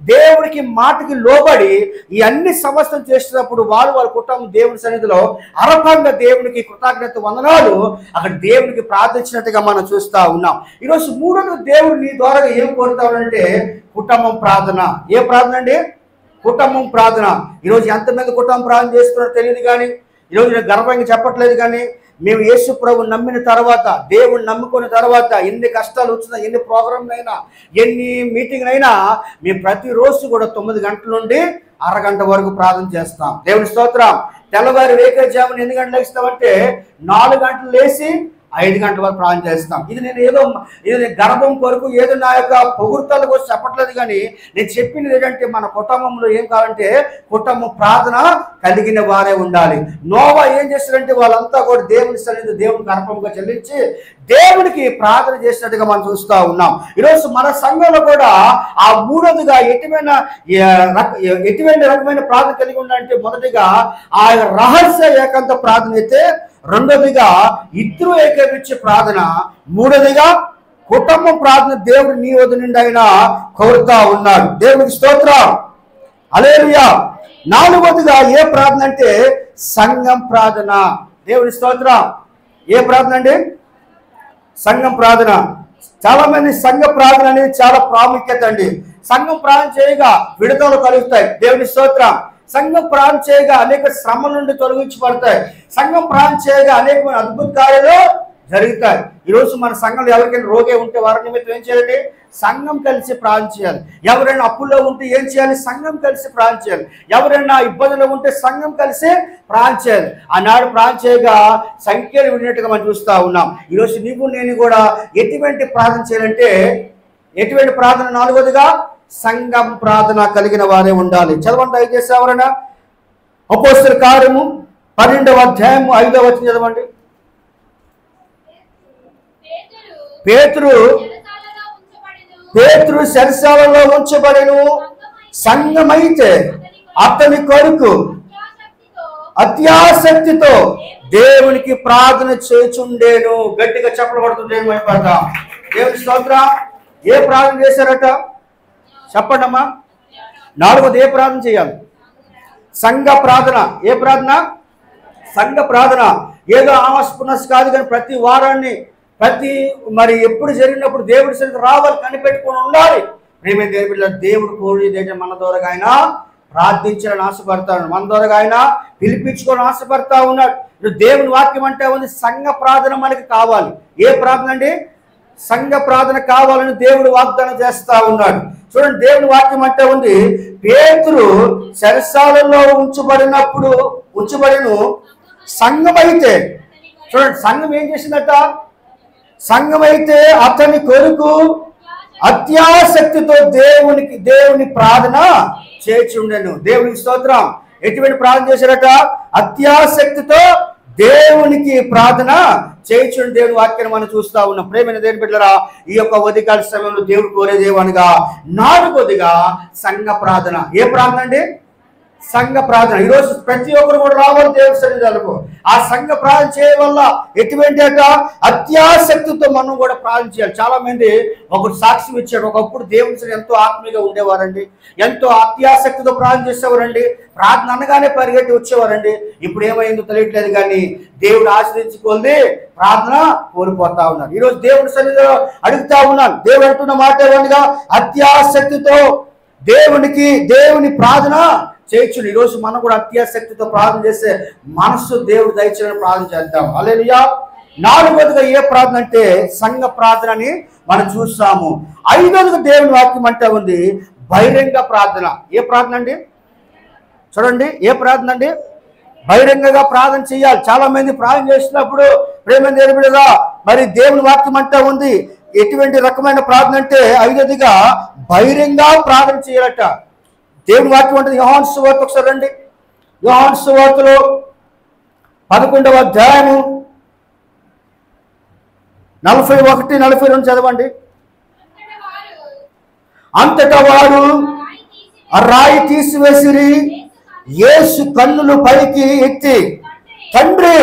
దేవుడికి మాటకి లోబడి ఈ అన్ని సమస్యలు చేస్తున్నప్పుడు వారి కుటుంబం దేవుని సన్నిధిలో అరపంగా దేవునికి కృతజ్ఞత వందనాలు అక్కడ దేవునికి ప్రార్థించినట్టుగా మనం చూస్తూ ఉన్నాం. ఈరోజు మూడోది దేవుడు నీ ద్వారా ఏం కోరుతా ఉన్నాడంటే కుటుంబం ప్రార్థన. ఏ ప్రార్థన అండి? కుటుంబం ప్రార్థన. ఈరోజు ఎంతమంది కుటుంబం ప్రార్థన చేస్తున్నారో తెలియదు, కానీ ఈరోజు నేను గర్వంగా చెప్పట్లేదు, కానీ మేము యేసు ప్రభు నమ్మిన తర్వాత, దేవుని నమ్ముకున్న తర్వాత, ఎన్ని కష్టాలు వచ్చినా, ఎన్ని ప్రోగ్రాంలు అయినా, ఎన్ని మీటింగ్లు అయినా, మేము ప్రతిరోజు కూడా 9 గంటల నుండి అరగంట వరకు ప్రార్థన చేస్తాం. దేవుని స్తోత్రం. తెల్లవారి వేకువజామున ఎన్ని గంటలు లేస్తామంటే 4 గంటలు లేచి 5 గంటల వరకు ప్రార్థన చేస్తాం. ఇది నేను గర్భం కొరకు ఏదో నా యొక్క పొగుడుతల కోసం చెప్పట్లేదు, కానీ నేను చెప్పింది ఏంటంటే మన కుటుంబంలో ఏం కావాలంటే కుటుంబం ప్రార్థన కలిగిన వారే ఉండాలి. నోవా ఏం చేస్తారంటే వాళ్ళంతా కూడా దేవుని సన్నిధిలో దేవుని గర్భంగా చెల్లించి దేవునికి ప్రార్థన చేసినట్టుగా మనం చూస్తూ ఉన్నాం. ఈరోజు మన సంఘంలో కూడా ఆ మూడోదిగా ఎటువంటి రకమైన ప్రార్థన కలిగి ఉండాలంటే మొదటిగా ఆ రహస్య ఏకాంత ప్రార్థన అయితే, రెండోదిగా ఇద్దరు ఏకీభవించే ప్రార్థన, మూడోదిగా కుటుంబం ప్రార్థన దేవుడు నీ వద్ద నుండి ఆయన కోరుతా ఉన్నాడు. దేవునికి స్తోత్రం. హల్లెలూయా. నాలుగోదిగా ఏ ప్రార్థన అంటే సంఘం ప్రార్థన. దేవుని స్తోత్రం. ఏ ప్రార్థన అండి? సంఘం ప్రార్థన. చాలా మంది సంఘ ప్రార్థన అనేది చాలా ప్రాముఖ్యత అండి. సంఘం ప్రార్థన చేయగా విడుదల కలుగుతాయి. దేవుని స్తోత్రం. సంఘం ప్రార్థన చేయగా అనేక శ్రమ నుండి తొలగించబడతాయి. సంఘం ప్రార్థన చేయగా అనేకమైన అద్భుత కార్యాలు జరుగుతాయి. ఈరోజు మన సంఘంలో ఎవరికైనా రోగే ఉంటే వారి నిమిత్తం ఏం చేయాలండి? సంఘం కలిసి ప్రార్థన చేయాలి. ఎవరైనా అప్పుల్లో ఉంటే ఏం చేయాలి? సంఘం కలిసి ప్రార్థన చేయాలి. ఎవరైనా ఇబ్బందులు ఉంటే సంఘం కలిసి ప్రార్థన చేయాలి. ఆనాడు ప్రార్థన చేయగా సంఖ్యలు విడినట్టుగా మనం చూస్తూ ఉన్నాం. ఈరోజు నీవు నేను కూడా ఎటువంటి ప్రార్థన చేయాలంటే, ఎటువంటి ప్రార్థన? నాలుగోదిగా సంఘం ప్రార్థన కలిగిన వారే ఉండాలి. చదవండి దయచేసి ఎవరైనా అపోస్తలుల కార్యము 12వ అధ్యాయము 5వ వచనం చదవండి. పేతురు చెరసాలలో ఉంచబడెను. సంఘమైతే అతని కొరకు అత్యాసక్తితో దేవునికి ప్రార్థన చేచుండేను. గట్టిగా చెప్పబడుతుంది. దేవుని స్తోత్రం. ఏ ప్రార్థన చేశారట చెప్పండి అమ్మా. నాలుగోది ఏ ప్రార్థన చేయాలి? సంఘ ప్రార్థన. ఏ ప్రార్థన? సంఘ ప్రార్థన. ఏదో ఆమస్పునస్ కాదు, కానీ ప్రతి వారాన్ని మరి ఎప్పుడు జరిగినప్పుడు దేవుడి సన్నిధికి రావాలి, కనిపెట్టుకొని ఉండాలి. ప్రేమ దేవుడు కోరేది మన ద్వారా ఆయన ప్రార్థించాలని ఆశపడతాడు. మన ద్వారా ఆయన పిలిపించుకొని ఆశపడతా ఉన్నాడు. దేవుని వాక్యం అంటే ఉంది సంఘ ప్రార్థన మనకి కావాలి. ఏ ప్రార్థన అండి? సంఘ ప్రార్థన కావాలని దేవుడు వాగ్దానం చేస్తా ఉన్నాడు. చూడండి, దేవుని వాక్యం అంటే ఉంది పేతురు చెరసాలలో ఉంచబడిను. సంఘమైతే, చూడండి, సంఘం ఏం చేసిందట? సంఘమైతే అతని కొరకు అత్యాసక్తితో దేవుని ప్రార్థన చేసి ఉండెను. దేవునికి స్తోత్రం. ఎటువంటి ప్రార్థన చేశారట? అత్యాసక్తితో దేవునికి ప్రార్థన చేయించుండి దేవుని వాక్యాన్ని మనం చూస్తా ఉన్నాం. ప్రేమైన దేవుని బిడ్డలారా, ఈ యొక్క ఉదయకాల సమయంలో దేవుడు కోరేదేవనగా నాలుగోదిగా సంఘ ప్రార్థన. ఏ ప్రార్థన అండి? సంఘ ప్రార్థన. ఈరోజు ప్రతి ఒక్కరు కూడా రావాలి దేవుడి సన్నిధాలకు. ఆ సంఘ ప్రార్థన చేయడం వల్ల ఎటువంటి అత్యాసక్తితో మనం కూడా ప్రార్థన చేయాలి. చాలా మంది ఒకరు సాక్ష్యం ఇచ్చాడు. ఒకప్పుడు దేవుడి సన్నిధి ఎంతో ఆత్మీయంగా ఉండేవారండి, ఎంతో అత్యాసక్తితో ప్రార్థన చేసేవారండి, ప్రార్థన అనగానే పరిగెట్టి వచ్చేవారండి. ఇప్పుడు ఏమైందో తెలియట్లేదు, కానీ దేవుడు ఆశ్రయించుకోండి ప్రార్థన కోల్పోతా ఉన్నారు. ఈరోజు దేవుడి సన్నిధిలో అడుగుతా ఉన్నాను. దేవుడు అంటున్న మాట ఏమనగా అత్యాసక్తితో దేవుని ప్రార్థన చేయొచ్చు. ఈరోజు మనం కూడా అత్యాసక్తితో ప్రార్థన చేసే మనస్సు దేవుడు దయచేయని ప్రార్థన చేద్దాం. హల్లెలూయా. నాలుగోదిగా ఏ ప్రార్థన అంటే సంఘ ప్రార్థన అని మనం చూస్తాము. ఐదోదిగా దేవుని వాక్యం అంటే ఉంది బహిరంగ ప్రార్థన. ఏ ప్రార్థన అండి? చూడండి, ఏ ప్రార్థన అండి? బహిరంగంగా ప్రార్థన చేయాలి. చాలా మంది ప్రార్థన చేసినప్పుడు ప్రేమ దేవుడిగా మరి దేవుని వాక్యం అంటే ఉంది ఎటువంటి రకమైన ప్రార్థన అంటే ఐదోదిగా బహిరంగ ప్రార్థన చేయాలట. దేవుని వాక్యం ఉంటుంది యోహాను సువార్త. ఒకసారి రండి, యోహాను సువార్తలో 11వ అధ్యాయము 41-42 చదవండి. అంతటా వారు ఆ రాయి తీసివేసిరి. యేసు కన్నులు పైకి ఎత్తి, తండ్రి,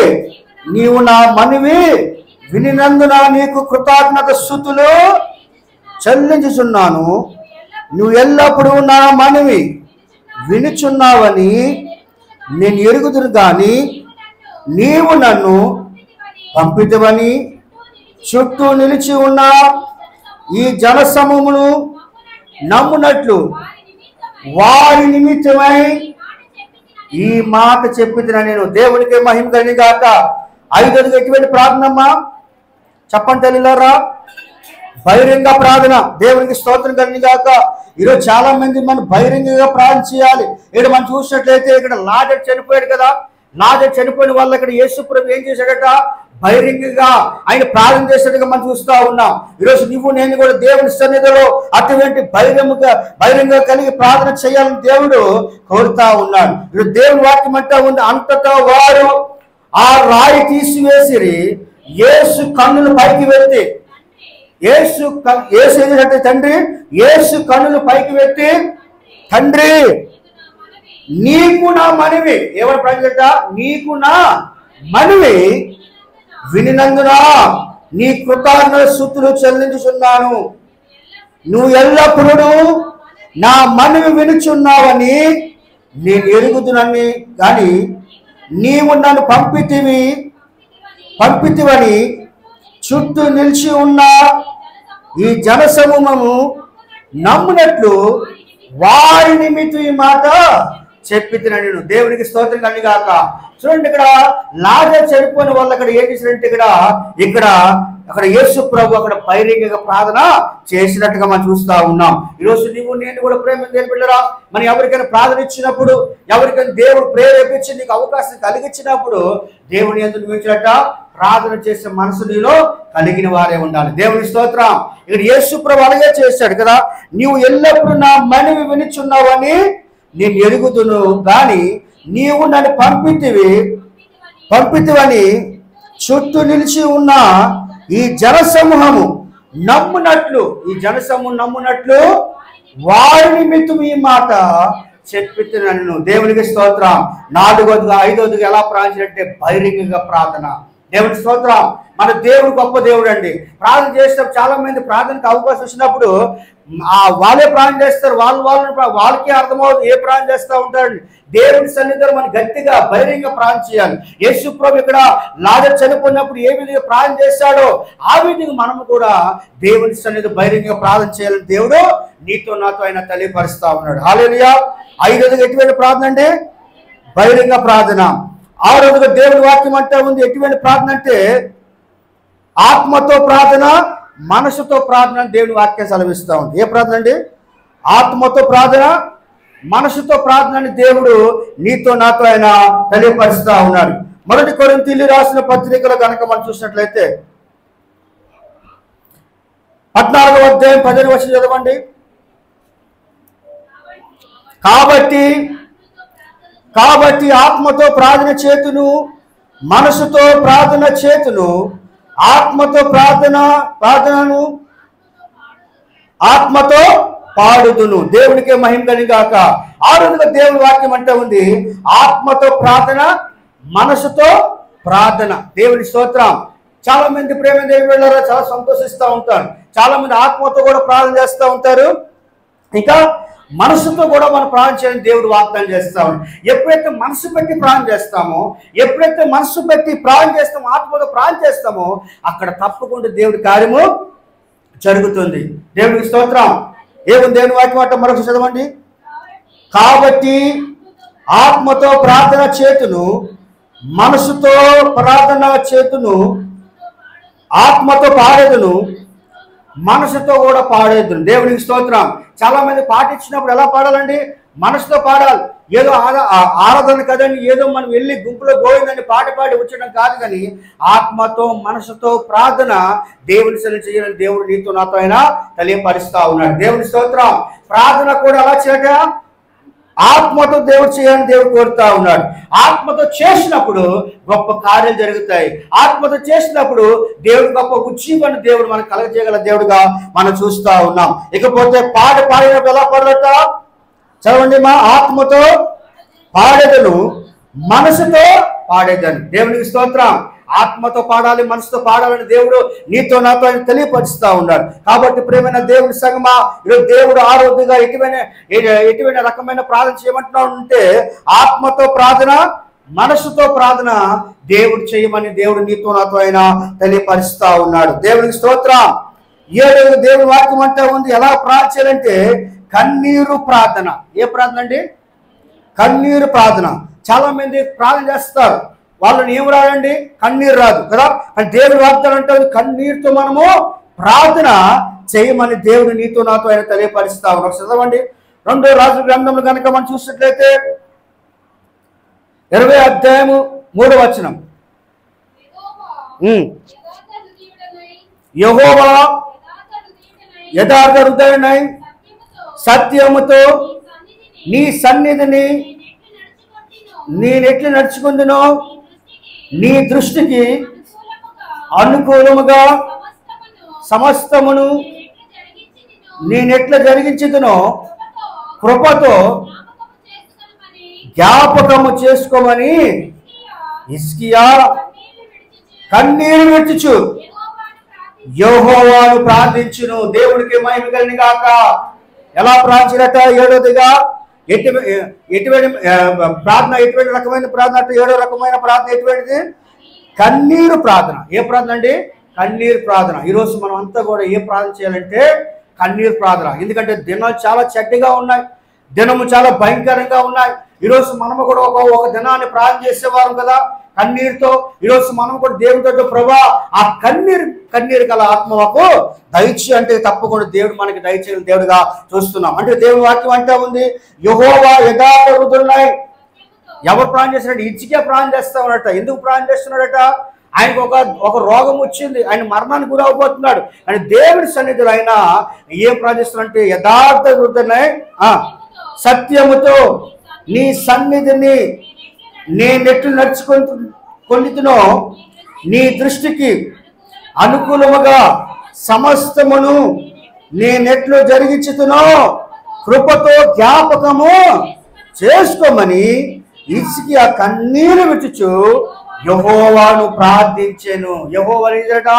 నీవు నా మనవి వినినందున నీకు కృతజ్ఞత స్తుతులు చెల్లించుచున్నాను. నువ్వు ఎల్లప్పుడూ నా మనవి వినుచున్నావని నేను ఎరుగుదును, గాని నీవు నన్ను పంపితవని చుట్టూ నిలిచి ఉన్న ఈ జనసమూహమును నమ్మునట్లు వారి నిమిత్తమై ఈ మాట చెప్పిన నేను. దేవునికి మహిమ కలిగి గాక. ఐదోదిగా ఎటువంటి ప్రార్థనమ్మా చెప్పండి తల్లిలారా? బహిరంగ ప్రార్థన. దేవునికి స్తోత్రం కలిగి గాక. ఈరోజు చాలా మంది మనం బహిరంగంగా ప్రార్థన చేయాలి. ఇక్కడ మనం చూసినట్లయితే ఇక్కడ లాజరు చనిపోయాడు కదా. లాజరు చనిపోయిన వల్ల ఇక్కడ యేసు ప్రభు ఏం చేశాడట? బహిరంగంగా ఆయన ప్రార్థన చేసేట్టుగా మనం చూస్తా ఉన్నాం. ఈరోజు నువ్వు నేను కూడా దేవుని సన్నిధిలో అటువంటి బహిరంగ కలిగి ప్రార్థన చేయాలని దేవుడు కోరుతా ఉన్నాడు. ఈరోజు దేవుని వాక్యం అంటా ఉంది, అంతటా వారు ఆ రాయి తీసివేసిరి, యేసు కన్నులు పైకి వెత్తి. యేసు ఏంటంటే తండ్రి, యేసు కన్నులు పైకి వెత్తి, తండ్రి నీకు నా మనవి. ఎవరు ప్రజట? నీకు నా మనవి వినినందున నీ కృతజ్ఞత స్తుతులు చెల్లించుచున్నాను. నువ్వు ఎల్లప్పుడూ నా మనవి వినుచున్నావని నేను ఎరుగుదునని కానీ నీవు నన్ను పంపితివని చుట్టూ నిలిచి ఉన్న ఈ జనసమూహము నమ్మునట్లు వారి నిమిత్తం ఈ మాట చెప్పిన నేను. దేవునికి స్తోత్రం కలిగి గాక. చూడండి, ఇక్కడ లాజరు చనిపోయిన వాళ్ళు అక్కడ ఏం చేశారంటే అక్కడ యేసు ప్రభు అక్కడ బహిరంగంగా ప్రార్థన చేసినట్టుగా మనం చూస్తా ఉన్నాం. ఈరోజు నువ్వు నేను కూడా ప్రేమ బిడ్డరా, మనం ఎవరికైనా ప్రార్థన ఇచ్చినప్పుడు, ఎవరికైనా దేవుడు ప్రేరేపించి నీకు అవకాశం కలిగించినప్పుడు దేవుని ఎందుకు మించినట్ట ప్రార్థన చేసే మనసు నీలో కలిగిన వారే ఉండాలి. దేవుని స్తోత్రం. ఇక్కడ యేసు ప్రభు అలాగే చేశాడు కదా. నీవు ఎల్లప్పుడూ నా మనవి వినుచున్నావని నేను ఎరుగుదును కానీ నీవు నన్ను పంపితివని చుట్టూ నిలిచి ఉన్న ఈ జనసమూహము నమ్మునట్లు వారి నిమిత్తం ఈ మాట చెప్పిన దేవునికి స్తోత్రం. 4వదిగా 5వదిగా ఎలా ప్రార్థించినట్టే బహిరంగంగా ప్రార్థన. దేవుని స్తోత్రం. మన దేవుడు గొప్ప దేవుడు అండి. ప్రార్థన చేసినప్పుడు చాలా మంది ప్రార్థనకు అవకాశం వచ్చినప్పుడు వాళ్ళే ప్రార్థన చేస్తారు. వాళ్ళకే అర్థమవుతుంది ఏ ప్రార్థన చేస్తూ ఉంటారు. దేవుని సన్నిధిలో మనం గట్టిగా బహిరంగ ప్రార్థన చేయాలి. యేసు ప్రభు ఇక్కడ లాజరు చనిపోయినప్పుడు ఏ విధంగా ప్రార్థన చేశాడో ఆ విధంగా మనము కూడా దేవుని సన్నిధి బహిరంగ ప్రార్థన చేయాలని దేవుడు నీతో నాతో ఆయన తెలియపరుస్తా ఉన్నాడు. హల్లెలూయా. 5వదిగా ఎటువంటి ప్రార్థన అండి? బహిరంగ ప్రార్థన. 6వదిగా దేవుని వాక్యం అంటే ఉంది ఎటువంటి ప్రార్థన అంటే ఆత్మతో ప్రార్థన, మనసుతో ప్రార్థన. దేవుని వాక్యం సెలవిస్తూ ఉంది. ఏ ప్రార్థన అండి? ఆత్మతో ప్రార్థన, మనసుతో ప్రార్థన అని దేవుడు నీతో నాతో ఆయన తెలియపరుస్తా ఉన్నాడు. 1 కొరింథీయులు రాసిన పత్రికలో కనుక మనం చూసినట్లయితే 14వ అధ్యాయం 10వ వచనం చదవండి. కాబట్టి ఆత్మతో ప్రార్థన చేతును, మనసుతో ప్రార్థన చేతును, ఆత్మతో ప్రార్థనను ఆత్మతో పాడుదును. దేవునికే మహిమ కలిగి గాక. 6వదిగా దేవుని వాక్యం అంటే ఉంది ఆత్మతో ప్రార్థన, మనసుతో ప్రార్థన. దేవుని స్తోత్రం. చాలా మంది ప్రేమ దేవుడు చాలా సంతోషిస్తూ ఉంటారు. చాలా మంది ఆత్మతో కూడా ప్రార్థన చేస్తూ ఉంటారు, ఇంకా మనసుతో కూడా మనం ప్రార్థన చేయాలని దేవుడు వాగ్దానం చేస్తా ఉన్నాడు. ఎప్పుడైతే మనసు పెట్టి ప్రార్థన చేస్తామో, ఎప్పుడైతే మనసు పెట్టి ప్రార్థన చేస్తామో, ఆత్మతో ప్రార్థన చేస్తామో అక్కడ తప్పకుండా దేవుడి కార్యము జరుగుతుంది. దేవుడికి స్తోత్రం. ఏముంది దేవుని వాక్యం అంటే మరొక చదవండి. కాబట్టి ఆత్మతో ప్రార్థన చేతును, మనసుతో ప్రార్థన చేతును, ఆత్మతో పాడేదును, మనసుతో కూడా పాడేదును. దేవునికి స్తోత్రం. చాలా మంది పాటించినప్పుడు ఎలా పాడాలండి? మనసుతో పాడాలి. ఏదో ఆరాధన కదండి, ఏదో మనం వెళ్ళి గుంపులో గోవిందని పాట పాడి వచ్చడం కాదు, కానీ ఆత్మతో మనసుతో ప్రార్థన దేవుని సన్నిధిలో చేయాలని దేవుడు నీతో నాతో ఆయన తెలియపరుస్తా ఉన్నాడు. దేవుని స్తోత్రం. ప్రార్థన కూడా ఎలా చేయట? ఆత్మతో దేవుడు చేయాలని దేవుడు కోరుతా ఉన్నాడు. ఆత్మతో చేసినప్పుడు గొప్ప కార్యాలు జరుగుతాయి. ఆత్మతో చేసినప్పుడు దేవుడు గొప్ప ఉజ్జీవాన్ని దేవుడు మనకు కలగజేయగల దేవుడుగా మనం చూస్తా ఉన్నాం. ఇకపోతే పాడినప్పుడు ఎలా పాడట? చదవండి. మా ఆత్మతో పాడేదను, మనసుతో పాడేదను. దేవునికి స్తోత్రం. ఆత్మతో పాడాలి, మనసుతో పాడాలని దేవుడు నీతో నాతో ఆయన తెలియపరుస్తా ఉన్నాడు. కాబట్టి ప్రేమైన దేవుని సంగమా, ఈరోజు దేవుడు ఆరోగ్యంగా ఎటువంటి రకమైన ప్రార్థన చేయమంటున్నాడు అంటే ఆత్మతో ప్రార్థన, మనసుతో ప్రార్థన దేవుడు చేయమని దేవుడు నీతో నాతో ఆయన తెలియపరుస్తా ఉన్నాడు. దేవునికి స్తోత్రం. 7 దేవుని వాక్యం అంటే ఉంది ఎలా ప్రార్థన చేయాలంటే కన్నీరు ప్రార్థన. ఏ ప్రార్థన అండి? కన్నీరు ప్రార్థన. చాలా మంది ప్రార్థన చేస్తారు, వాళ్ళని ఏం రాదండి? కన్నీరు రాదు కదా. అని దేవుడు వాగ్దానం అంటే కన్నీరుతో మనము ప్రార్థన చేయమని దేవుడు నీతో నాతో ఆయన తెలియపరుస్తా ఉన్నాడు. చదవండి 2 రాజుల గ్రంథంలో కనుక మనం చూసినట్లయితే 20వ అధ్యాయము 3వ వచనం. యెహోవా యథార్థ హృదయుడై సత్యముతో నీ సన్నిధిని నేనెట్లు నడుచుకుందునో నీ దృష్టికి అనుకూలముగా సమస్తమును నేనెట్లా జరిగించుదునో కృపతో జ్ఞాపకము చేసుకోమని హిజ్కియా కన్నీరు విడుచుచు యెహోవాను ప్రార్థించును. దేవుడికి మహిమ కలుగును గాక. ఎలా ప్రార్థించినట్ట? 7వదిగా ఎటువంటి ప్రార్థన, ఎటువంటి రకమైన ప్రార్థన అంటే 7వ రకమైన ప్రార్థన ఎటువంటిది? కన్నీరు ప్రార్థన. ఏ ప్రార్థన అండి? కన్నీరు ప్రార్థన. ఈరోజు మనం అంతా కూడా ఏ ప్రార్థన చేయాలంటే కన్నీరు ప్రార్థన. ఎందుకంటే దినాలు చాలా చెడ్డగా ఉన్నాయి, దినము చాలా భయంకరంగా ఉన్నాయి. ఈరోజు మనము కూడా ఒక దినాన్ని ప్రార్థన చేసేవారు కదా కన్నీరుతో. ఈరోజు మనం కూడా దేవుడితో ప్రభా ఆ కన్నీరు గల ఆత్మ మాకు దయచేయి అంటే తప్పకుండా దేవుడు మనకి దయచేయాలి దేవుడిగా చూస్తున్నాం. అంటే దేవుడి వాక్యం అంటా ఉంది యెహోవా యథార్థ హృదయుడై. ఎవరు ప్రార్థన చేస్తున్నాడు? హిజ్కియా ప్రార్థన చేస్తా ఉన్నట. ఎందుకు ప్రార్థన చేస్తున్నాడట? ఆయనకు ఒక రోగం వచ్చింది, ఆయన మరణానికి గురవబోతున్నాడు. అని దేవుడి సన్నిధిలో ఆయన ఏం ప్రార్థిస్తున్నాడంటే యథార్థ హృదయుడై సత్యముతో నీ సన్నిధిని నేనెట్లు నడుచుకుంటునో నీ దృష్టికి అనుకూలముగా సమస్తమును నేనెట్లు జరిగించుతునో కృపతో జ్ఞాపకము చేసుకోమని హిజ్కియా కన్నీరు విడుచుచు యెహోవాను ప్రార్థించెను. యెహోవాను ఏం చేశాడట?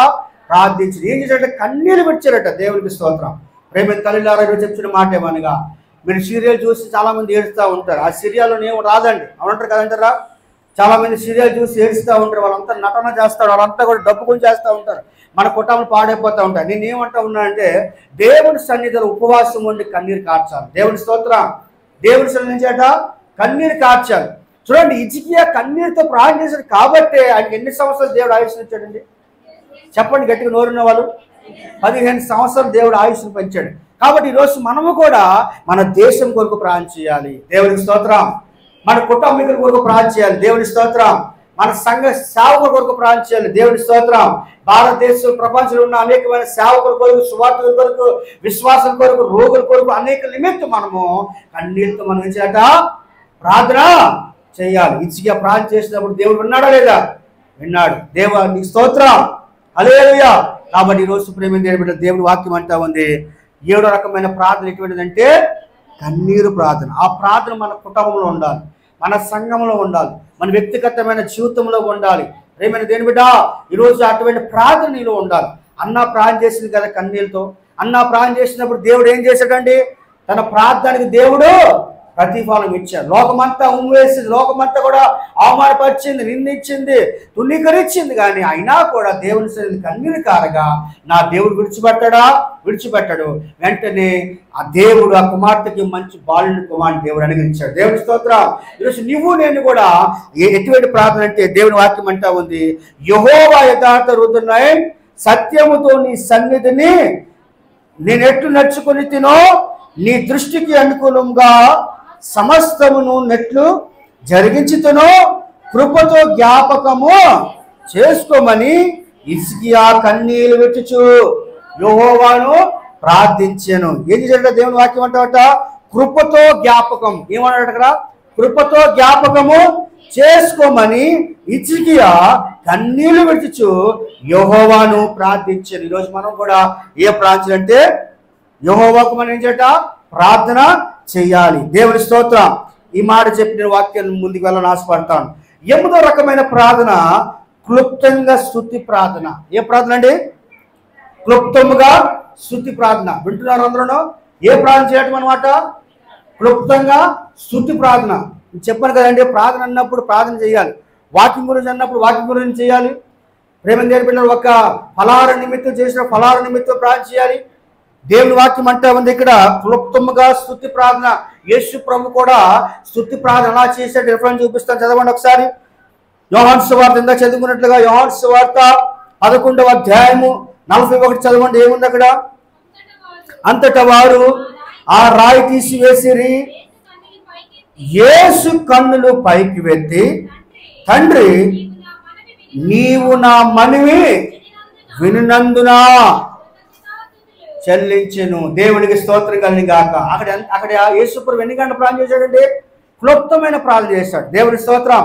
ప్రార్థించు. ఏం చేశాడట? కన్నీరు విడిచారట. దేవునికి స్తోత్రం. ప్రేమ తల్లిలారా చెప్తున్న మాట ఏమనగా, మీరు సీరియల్ చూసి చాలా మంది ఏడుస్తూ ఉంటారు. ఆ సీరియల్లో ఏమో రాదండి అవునంటారు కదంటారా? చాలా మంది సీరియల్ చూసి ఏడుస్తూ ఉంటారు. వాళ్ళంతా నటన చేస్తారు, వాళ్ళంతా కూడా డబ్బుకొని చేస్తూ ఉంటారు, మన కుటుంబాలు పాడైపోతూ ఉంటారు. నేను ఏమంటా ఉన్నా అంటే దేవుని సన్నిధిలో ఉపవాసం ఉండి కన్నీరు కార్చాలి. దేవుని స్తోత్రం. దేవుని సన్నిధి చేట కన్నీరు కార్చాలి. చూడండి, హిజ్కియా కన్నీరుతో ప్రార్థన చేశాడు కాబట్టి ఆయనకి ఎన్ని సంవత్సరాలు దేవుడు ఆయుష్ని ఇచ్చాడండి? చెప్పండి గట్టిగా, నోరున్న వాళ్ళు. 15 సంవత్సరాలు దేవుడు ఆయుష్ని పెంచాడు. కాబట్టి ఈరోజు మనము కూడా మన దేశం కొరకు ప్రార్థన చేయాలి. దేవుని స్తోత్రం. మన కుటుంబీకుల కొరకు ప్రార్థన చేయాలి. దేవుని స్తోత్రం. మన సంఘ సేవకుల కొరకు ప్రార్థన చేయాలి. దేవుని స్తోత్రం. భారతదేశం ప్రపంచంలో ఉన్న అనేకమైన సేవకుల కొరకు, సువార్తల కొరకు, విశ్వాసం కొరకు, రోగుల కొరకు అనేక నిమిత్తం మనము కన్నీరుతో మనం ఏం చేయాలట? ప్రార్థన చేయాలి. హిజ్కియా ప్రార్థన చేసినప్పుడు దేవుడు విన్నాడా లేదా? విన్నాడు. దేవా నీకు స్తోత్రం, హల్లెలూయా. కాబట్టి ఈరోజు ప్రేమ దేవుడి వాక్యం అంటా ఉంది 7వ రకమైన ప్రార్థన ఎటువంటిదంటే కన్నీరు ప్రార్థన. ఆ ప్రార్థన మన కుటుంబంలో ఉండాలి, మన సంఘంలో ఉండాలి, మన వ్యక్తిగతమైన జీవితంలో ఉండాలి. ప్రేమైన దేని బిడ్డ ఈరోజు అటువంటి ప్రార్థన నీలో ఉండాలి. అన్న ప్రార్థన చేసింది కదా కన్నీళ్ళతో. అన్న ప్రార్థన చేసినప్పుడు దేవుడు ఏం చేశాడండి? తన ప్రార్థనకి దేవుడు ప్రతిఫలం ఇచ్చాడు. లోకమంతా ఉమ్మివేసింది, లోకమంతా కూడా అవమానపరిచింది, నిందించింది, తుణీకరించింది. కానీ అయినా కూడా దేవుని సన్నిధిని కన్నీరు కారగా నా దేవుడు విడిచిపెట్టాడు. వెంటనే ఆ దేవుడు ఆ కుమార్తెకి మంచి బాలుని కుమారుని దేవుడు అనుగ్రహించాడు. దేవుని స్తోత్రం. ఈరోజు నువ్వు నేను కూడా ఎటువంటి ప్రార్థన అంటే దేవుని వాక్యం అంటా ఉంది యెహోవా యథార్థ హృదయుడై సత్యముతో నీ సన్నిధిని నేనెట్లు నడుచుకొని తినో నీ దృష్టికి అనుకూలంగా సమస్తమును నెట్లు జరిగించుతునో కృపతో జ్ఞాపకము చేసుకోమని హిజ్కియా కన్నీళ్లు విడుచుచు యెహోవాను ప్రార్థించెను. ఏం చేశాడట? దేవుని వాక్యం అంటాడట కృపతో జ్ఞాపకం. ఏమన్నాడు అక్కడ? కృపతో జ్ఞాపకము చేసుకోమని హిజ్కియా కన్నీళ్లు విడుచుచు యెహోవాను ప్రార్థించెను. ఈరోజు మనం కూడా ఏ ప్రార్థన అంటే యెహోవాకు మనం ఏం చేయట? ప్రార్థన చెయ్యాలి. దేవుని స్తోత్రం. ఈ మాట చెప్పిన వాక్యాన్ని ముందుకు వెళ్ళని ఆశపడతాను. 8వ రకమైన ప్రార్థన క్లుప్తంగా స్తుతి ప్రార్థన. ఏ ప్రార్థన అండి? క్లుప్తముగా స్తుతి ప్రార్థన. వింటున్నారు అందరూ? ఏ ప్రార్థన చేయటం అనమాట? క్లుప్తంగా స్తుతి ప్రార్థన. చెప్పాను కదండి, ప్రార్థన అన్నప్పుడు ప్రార్థన చేయాలి, వాక్యం గురించి అన్నప్పుడు వాక్యం గురించి చేయాలి. ప్రేమ నేర్పిన ఒక ఫలాహార నిమిత్తం చేసిన ఫలాహార నిమిత్తం ప్రార్థన చేయాలి. దేవుని వాక్యం అంటే ఉంది ఇక్కడ క్లుప్తముగా స్తుతి ప్రార్థన. యేసు ప్రభు కూడా స్తుతి ప్రార్థన ఎలా చేశాడు రిఫరెన్స్ చూపిస్తాను, చదవండి ఒకసారి. యోహాను సువార్త ఇందాక చదువుకున్నట్లుగా యోహాను సువార్త 11వ అధ్యాయము 41 చదవండి. ఏముంది అక్కడ? అంతటా వారు ఆ రాయి తీసివేసిరి, యేసు కన్నులు పైకి వెత్తి, తండ్రి నీవు నా మనవి వినినందున చెల్లించెను. దేవునికి స్తోత్రం కలిగి గాక. అక్కడ యేసుప్రభు ఎన్ని గంటల ప్రార్థన చేశాడంటే క్లుప్తమైన ప్రార్థన చేశాడు. దేవుని స్తోత్రం.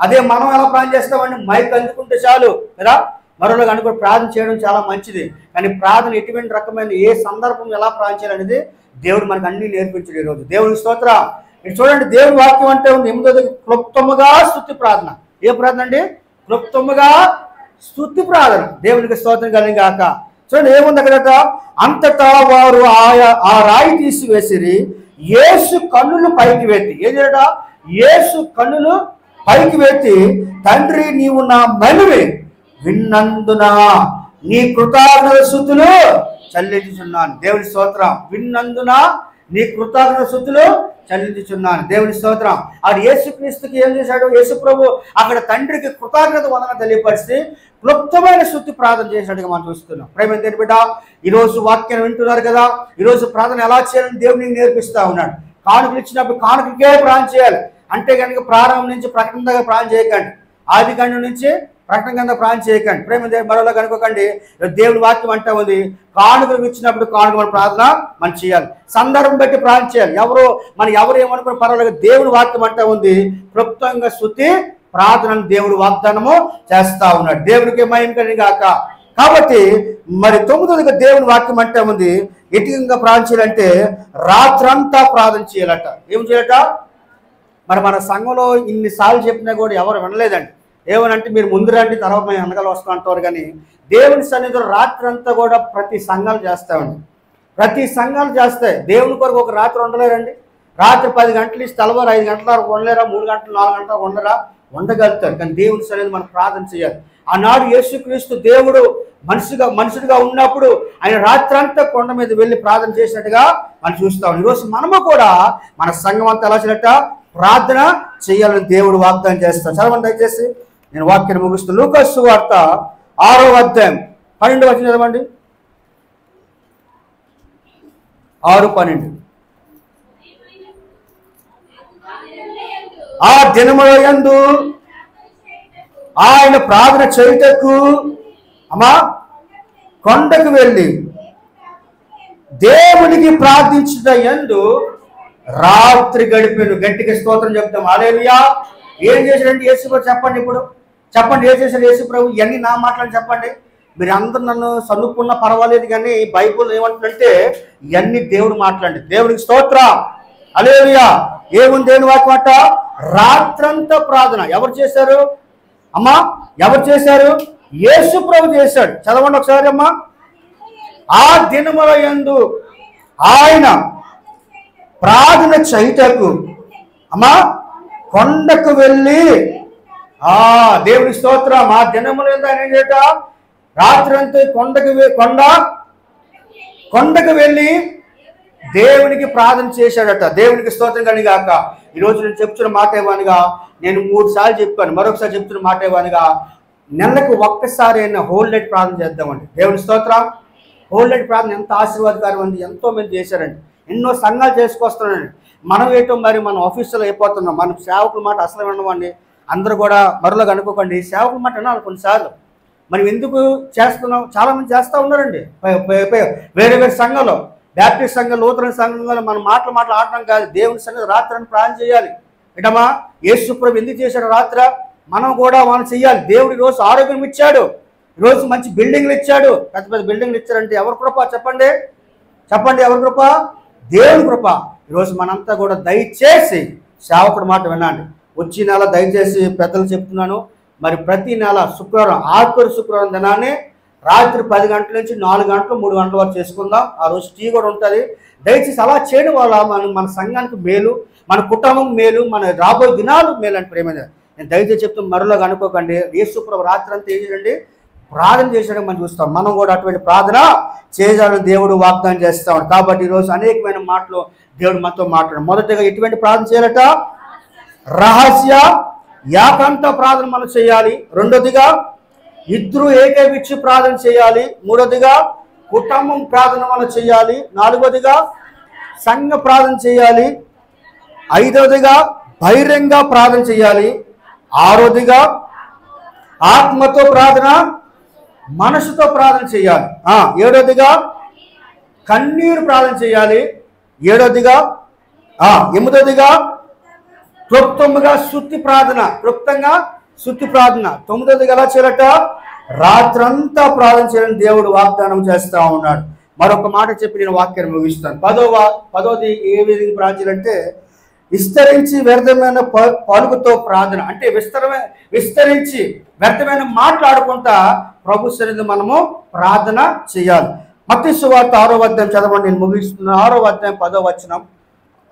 అదే మనం ఎలా ప్రార్థన చేస్తామండి? మైక్ అందుకుంటే చాలు కదా, మరోలాగా అనుకుని ప్రార్థన చేయడం చాలా మంచిది. కానీ ప్రార్థన ఎటువంటి రకమైన ఏ సందర్భం ఎలా ప్రార్థన చేయాలనేది దేవుడు మనకు అన్ని నేర్పించాడు ఈరోజు. దేవుని స్తోత్రం. మీరు చూడండి, దేవుని వాక్యం అంటే ఉంది 8వ క్లుప్తముగా స్తుతి ప్రార్థన. ఏ ప్రార్థన అండి? క్లుప్తముగా స్తుతి ప్రార్థన. దేవునికి స్తోత్రం కలిగి గాక. చూడండి ఏముంది అక్కడ? అంతటా వారు ఆ రాయి తీసివేసిరి, యేసు కన్నులు పైకి వెత్తి. ఏం చేయట? యేసు కన్నులు పైకి వెత్తి, తండ్రి నీవు నా మనవి విన్నందున నీ కృతజ్ఞత స్తుతులు చెల్లించుచున్నాను. దేవుని స్తోత్రం. విన్నందున నీ కృతజ్ఞత స్తుతులు చెల్లించుచున్నాను. దేవుని స్తోత్రం. ఆడు యేసుక్రీస్తుకి ఏం చేశాడు? యేసు ప్రభు అక్కడ తండ్రికి కృతజ్ఞత వందన తెలియపరిచి క్లుప్తమైన స్తుతి ప్రార్థన చేసినట్టుగా మనం చూస్తున్నాం. ప్రేమ దేని బిడ్డ, ఈరోజు వాక్యం వింటున్నారు కదా, ఈరోజు ప్రార్థన ఎలా చేయాలని దేవుడిని నేర్పిస్తా ఉన్నాడు. కానుకలు ఇచ్చినప్పుడు కానుకకే ప్రార్థన చేయాలి. అంటే కనుక ప్రారంభం నుంచి ప్రకటన దగ్గర ప్రార్థన చేయకండి, ఆది కాండం నుంచి ప్రకటన కింద ప్రార్థన చేయకండి. ప్రేమ మరోలా కనుకోకండి. దేవుని వాక్యం అంటే ఉంది కానుకలు ఇచ్చినప్పుడు కానుక ప్రార్థన మనం చేయాలి, సందర్భం బట్టి ప్రార్థన చేయాలి. ఎవరు ఏమనుకుని పర్వాలేదు. దేవుని వాక్యం అంటే ఉంది క్లుప్తంగా స్తుతి ప్రార్థనను దేవుడు వాగ్దానము చేస్తా ఉన్నాడు. దేవునికి మహిమ కలిగి గాక. కాబట్టి మరి 9వ దేవుని వాక్యం అంటే ఉంది ఎటికంగా ప్రార్థన చేయాలంటే రాత్రంతా ప్రార్థన చేయాలట. ఏం చేయాలట? మరి మన సంఘంలో ఇన్నిసార్లు చెప్పినా కూడా ఎవరు వినలేదండి. ఏమనంటే మీరు ముందు రండి తర్వాత మేము వెనకాల వస్తాం అంటారు. కానీ దేవుని సన్నిధిలో రాత్రి అంతా కూడా ప్రతి సంఘాలు చేస్తామండి. ప్రతి సంఘాలు చేస్తాయి. దేవుని కొరకు ఒక రాత్రి ఉండలేరండి. రాత్రి 10 గంటలు ఇస్తే తెల్లవారు 5 గంటల వరకు ఉండలేరా? 3 గంటలు 4 గంటలు ఉండరా? ఉండగలుగుతారు. కానీ దేవుని సన్నిధి మనం ప్రార్థన చేయాలి. ఆనాడు యేసుక్రీస్తు దేవుడు మనుషుడిగా ఉన్నప్పుడు ఆయన రాత్రంతా కొండ మీద వెళ్ళి ప్రార్థన చేసినట్టుగా మనం చూస్తాం. ఈరోజు మనము కూడా మన సంఘం అంతా ఎలా చేయాలట? ప్రార్థన చేయాలని దేవుడు వాగ్దానం చేస్తాడు. చదవండి దయచేసి, నేను వాక్యాన్ని ముగిస్తాను. లూకా సువార్త 6వ అధ్యాయం 12వ వచనం చదవండి. 6:12. ఆ దినముల యందు ఆయన ప్రార్థన చేయుటకు కొండకు వెళ్ళి దేవునికి ప్రార్థించుట యందు రాత్రి గడిపాను. గట్టిగా స్తోత్రం చెప్తాం. హల్లెలూయా. ఏం చేశాడంటే యేసు ప్రభు? చెప్పండి, ఇప్పుడు చెప్పండి ఏం చేశాడు యేసు ప్రభు? ఇవన్నీ నా మాటలు చెప్పండి. మీరు అందరూ నన్ను చదువుకున్నా పర్వాలేదు, కానీ బైబుల్ ఏమంటుందంటే ఇవన్నీ దేవుడు మాట్లాడండి. దేవునికి స్తోత్రం. హల్లెలూయా. ఏముంది దేవుని వాక్యం అట? రాత్రంతా ప్రార్థన. ఎవరు చేశారు అమ్మా? ఎవరు చేశారు? యేసు ప్రభు చేశాడు. చదవండి ఒకసారి అమ్మా. ఆ దినముల యందు ఆయన ప్రార్థన చేయుటకు కొండకు వెళ్ళి దేవుని స్తోత్రం. ఆ దినముల యందు ఆయన ఏం చేయట? రాత్రి అంతా కొండకు వెళ్ళి దేవునికి ప్రార్థన చేశాడట. దేవునికి స్తోత్రం కలిగాక. ఈరోజు నేను చెప్తున్న మాట ఏమనగా, నేను 3 సార్లు చెప్పాను, మరొకసారి చెప్తున్న మాట ఏమనగా, నెలకు ఒక్కసారి అయినా హోల్ నైట్ ప్రార్థన చేద్దామండి. దేవుని స్తోత్రం. హోల్ నైట్ ప్రార్థన ఎంత ఆశీర్వాదకరం అండి. ఎంతో మంది చేశారండి. ఎన్నో సంఘాలు చేసుకొస్తున్నారండి. మనం ఏంటో మరి మన ఆఫీసులో అయిపోతున్నాం. మన సేవకుల మాట అసలు వినమండి. అందరూ కూడా మరోలాగా అనుకోకండి, సేవకుల మాట వినాలి కొన్నిసార్లు. మనం ఎందుకు చేస్తున్నాం? చాలామంది చేస్తూ ఉన్నారండి. వేరే వేరే సంఘంలో, బ్యాప్టిస్ట్ సంఘం, లూథరన్ సంఘంలో మనం మాటలు ఆడటం కాదు. దేవుని సంఘం రాత్రి ప్రార్థన చేయాలి. ఏంటమ్మా? యేసు ప్రభు ఎందుకు చేశాడు రాత్ర? మనం కూడా మనం చెయ్యాలి. దేవుడు ఈరోజు ఆరోగ్యం ఇచ్చాడు, ఈరోజు మంచి బిల్డింగ్లు ఇచ్చాడు. పెద్ద పెద్ద బిల్డింగ్లు ఇచ్చారంటే ఎవరి కృప? చెప్పండి ఎవరి కృప? దేవుని కృప. ఈరోజు మనంతా కూడా దయచేసి సేవకుడి మాట వినండి. వచ్చే నెల దయచేసి పెద్దలు చెప్తున్నాను, మరి ప్రతి నెల శుక్రవారం, ఆఖరి శుక్రవారం దినాన్ని రాత్రి 10 గంటల నుంచి 4 గంటలు 3 గంటల వరకు చేసుకుందాం. ఆ రోజు టీ కూడా ఉంటుంది. దయచేసి అలా చేయడం వల్ల మన సంఘానికి మేలు, మన కుటుంబం మేలు, మన రాబోయే దినాలు మేలు అని ప్రేమ. నేను దయచేసి చెప్తాను, మరోలాగా అనుకోకండి. యేసు ప్రభు రాత్రి అంతా ఏం చేయండి? ప్రార్థన చేసేయడం మనం చూస్తాం. మనం కూడా అటువంటి ప్రార్థన చేయాలని దేవుడు వాగ్దానం చేస్తాడు. కాబట్టి ఈరోజు అనేకమైన మాటలు దేవుడు మనతో మాట్లాడు. మొదటిగా ఎటువంటి ప్రార్థన చేయాలట? రహస్య ఏకాంత ప్రార్థన మనం చేయాలి. రెండోదిగా ఇద్దరు ఏకీవించి ప్రార్థన చేయాలి. మూడోదిగా కుటుంబం ప్రార్థన మనం చేయాలి. నాలుగోదిగా సంఘ ప్రార్థన చేయాలి. ఐదవదిగా బహిరంగ ప్రార్థన చేయాలి. ఆరోదిగా ఆత్మతో ప్రార్థన, మనసుతో ప్రార్థన చేయాలి. ఏడోదిగా కన్నీరు ప్రార్థన చేయాలి. ఏడోదిగా ఎనిమిదోదిగా క్లుప్తంగా శుద్ధి ప్రార్థన, తొమ్మిదోదిగా ఎలా చేయాలట? రాత్రంతా ప్రార్థన చేయాలని దేవుడు వాగ్దానం చేస్తా ఉన్నాడు. మరొక మాట చెప్పి నేను వాక్యాన్ని ముగిస్తాను. పదోది ఏ విధంగా ప్రార్థన చేయాలంటే విస్తరించి వ్యర్థమైన పలుకుతో ప్రార్థన. అంటే విస్తరించి వ్యర్థమైన మాట్లాడుకుంటా ప్రభు సన్నిధిలో మనము ప్రార్థన చేయాలి. మత్తయి సువార్త 6వ అధ్యాయం చదవండి, నేను ముగిస్తున్నాను. 6వ అధ్యాయం 6వ వచనం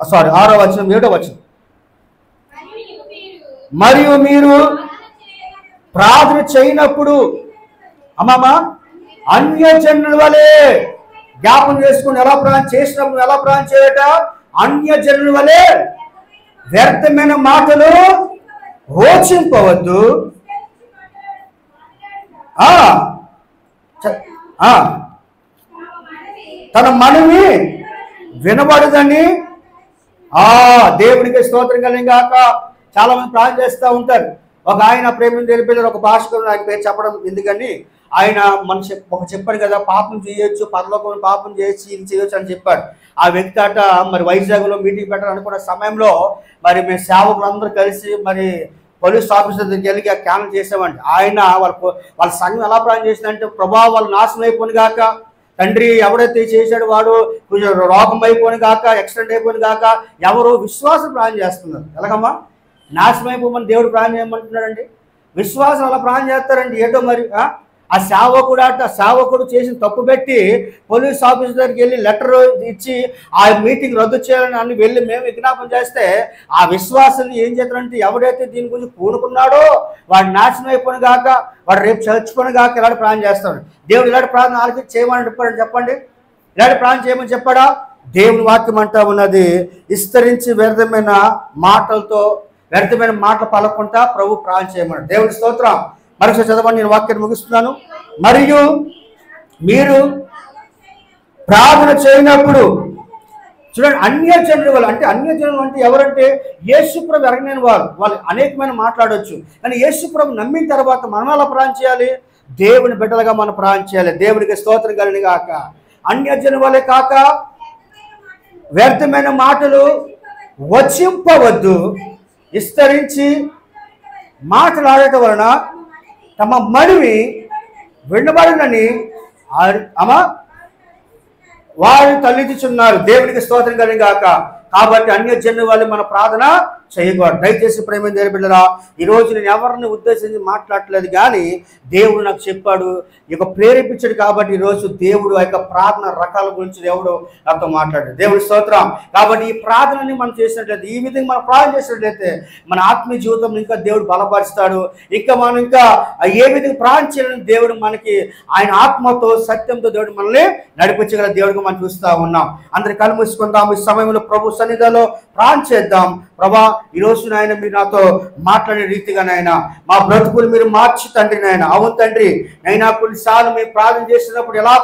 7వ వచనం. మరియు మీరు ప్రార్థన చేయనప్పుడు అన్యజనుల వలె జ్ఞాపం చేసుకుని ఎలా ప్రార్థన చేసినప్పుడు ఎలా ప్రార్థన చేయట? అన్యజనుల వలె వ్యర్థమైన మాటలు రోచింపవద్దు, తన మనవి వినబడదని దేవునికి స్తోత్రం కలిగాక చాలా మంది ప్రార్థన చేస్తూ ఉంటారు. ఒక ఆయన ప్రేమను తెలిపారు, ఒక భాషకుడు ఆయన పేరు చెప్పడం ఎందుకని ఆయన మనిషి చెప్పాడు కదా, పాపం చేయొచ్చు, పరలోకం పాపం చేయొచ్చు, ఇది చేయొచ్చు అని చెప్పాడు. ఆ వ్యక్తి అట మరి వైజాగ్లో మీటింగ్ పెట్టాలనుకున్న సమయంలో మరి మేము సేవకులందరూ కలిసి మరి పోలీస్ ఆఫీసర్ దగ్గరికి వెళ్ళి క్యాన్సిల్ చేసామండి. ఆయన వాళ్ళ సంఘం ఎలా ప్రార్థన చేసిందంటే, ప్రభా వాళ్ళు నాశనం అయిపోను గాక, తండ్రి ఎవడైతే చేశాడు వాడు కొంచెం రోగం అయిపోను గాక, యాక్సిడెంట్ అయిపోను గాక, ఎవరు విశ్వాసం ప్రార్థన చేస్తున్నారు. ఎలాగమ్మా నాశనం అయిపోమని దేవుడు ప్రార్థన చేయమంటున్నాడండి? విశ్వాసం అలా ప్రార్థన చేస్తారండి. ఏటో మరి ఆ సేవకుడు చేసిన తప్పు పెట్టి పోలీస్ ఆఫీసర్ దగ్గరికి వెళ్ళి లెటర్ ఇచ్చి ఆ మీటింగ్ రద్దు చేయాలని అని వెళ్ళి మేము విజ్ఞాపన చేస్తే ఆ విశ్వాసాన్ని ఏం చేస్తారంటే, ఎవడైతే దీని గురించి పూనుకున్నాడో వాడు నాశనం అయిపోను గాక, వాడు రేపు చచ్చిపోను గాక ఇలాంటి ప్రార్థన చేస్తాడు. దేవుడు ఇలాంటి ప్రార్థన ఆలోచించి చేయమని చెప్పండి. ఇలాంటి ప్రార్థన చేయమని చెప్పాడా? దేవుని వాక్యం అంటా ఉన్నది, విస్తరించి వ్యర్థమైన మాటలు పలకుండా ప్రభు ప్రార్థన చేయమన్నాడు. దేవుడి స్తోత్రం. మరొకసారి చదవండి, నేను వాక్యాన్ని ముగిస్తున్నాను. మరియు మీరు ప్రార్థన చేయనప్పుడు చూడండి, అన్యజనుల వల్ల అంటే ఎవరంటే యేసుప్రభు ఎరగలేని వాళ్ళు అనేకమైన మాట్లాడవచ్చు. కానీ యేసుప్రభు నమ్మిన తర్వాత మనం ఎలా ప్రార్థన చేయాలి? దేవుని బిడ్డలుగా మనం ప్రార్థన చేయాలి. దేవునికి స్తోత్రం కలిగిన గాక. అన్యజనుల వలె కాక వ్యర్థమైన మాటలు వచింపవద్దు, విస్తరించి మాట్లాడటం వలన తమ మనవి వినబడనని వారు తల్లిచున్నారు. దేవునికి స్తోత్రం కలిగిన గాక. కాబట్టి అన్యజనుల వల్ల మన ప్రార్థన చేయకూడదు. దయచేసి ప్రేమ బిడ్డరా, ఈరోజు నేను ఎవరిని ఉద్దేశించి మాట్లాడలేదు, కానీ దేవుడు నాకు చెప్పాడు, ఇక ప్రేరేపించాడు. కాబట్టి ఈరోజు దేవుడు ఆ యొక్క ప్రార్థన రకాల గురించి దేవుడు నాతో మాట్లాడాడు. దేవుడి స్తోత్రం. కాబట్టి ఈ ప్రార్థనని మనం చేసినట్లయితే, ఈ విధంగా మనం ప్రార్థన చేసినట్లయితే మన ఆత్మీయ జీవితం ఇంకా దేవుడు బలపరుస్తాడు. మనం ఇంకా ఏ విధంగా ప్రార్థన చేయాలని దేవుడు మనకి ఆయన ఆత్మతో సత్యంతో దేవుడు మనల్ని నడిపించగల దేవుడిగా మనం చూస్తూ ఉన్నాం. అందరి కళ్ళు మూసుకుందాం. ఈ సమయంలో ప్రభు సన్నిధిలో ప్రార్థన చేద్దాం. ప్రభా, ఈరోజు నాయన మీరు నాతో మాట్లాడే రీతిగా నాయన మా బ్రతుకులు మీరు మార్చి తండ్రి నాయన. అవును తండ్రి, నైనా కొన్నిసార్లు మేము ప్రార్థన చేసినప్పుడు ఎలా